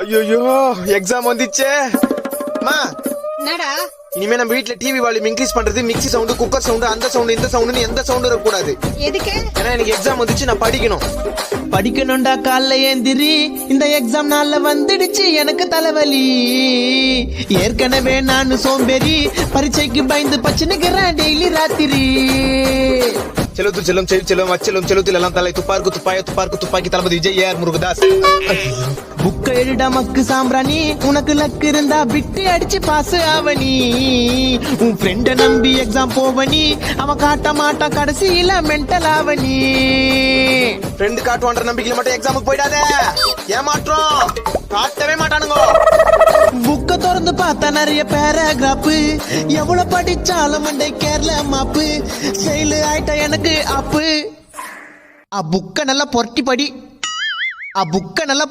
ஐயோ எக்ஸாம் வந்துச்சே. மா என்னடா இனிமே நம்ம வீட்ல டிவி வால்யூம் இன்க்ரீஸ் பண்றது மிக்ஸி சவுண்ட், குக்கர் சவுண்ட், அந்த சவுண்ட், இந்த சவுண்ட், எந்த சவுண்ட் இருக்க கூடாது. எதுக்கு? ஏன்னா எனக்கு எக்ஸாம் வந்துச்சு, நான் படிக்கணும். படிக்கணும்டா காலைல ஏந்திரி, இந்த எக்ஸாம் நாள்ல வந்துடுச்சு எனக்கு தலைவலி. ஏற்கனவே நான் சோம்பேறி, பரீட்சைக்கு பயந்து பச்சுனுக்கிறேன் டெய்லி ராத்திரி. செலுத்து செல்லும் செல்லும் அச்செல்லும் செலுத்தில் எல்லாம் தலை துப்பாருக்கு துப்பாய துப்பாருக்கு துப்பாக்கி தளபதி விஜய் ஏஆர் முருகதாஸ். புக்க எழுட மக்கு சாம்பிராணி, உனக்கு லக்கு இருந்தா விட்டு அடிச்சு பாஸ் ஆவணி. உன் ஃப்ரெண்ட நம்பி எக்ஸாம் போவனி, அவன் காட்ட மாட்டான் கடைசியில மென்டல் ஆவணி. ஃப்ரெண்ட் காட்டுவான்ற நம்பிக்கையில மட்டும் எக்ஸாமுக்கு போயிடாதே, ஏமாற்றம் காட்டவே மாட்டானுங்க. புக்க திறந்து பார்த்தா நிறைய பேராகிராஃப், எவ்வளவு படிச்சாலும் மண்டை கேரள மாப்பு. செயல் ஆயிட்டா எனக்கு அப்பு. புக்க நல்லா பொரட்டி படி, புக்க நல்லா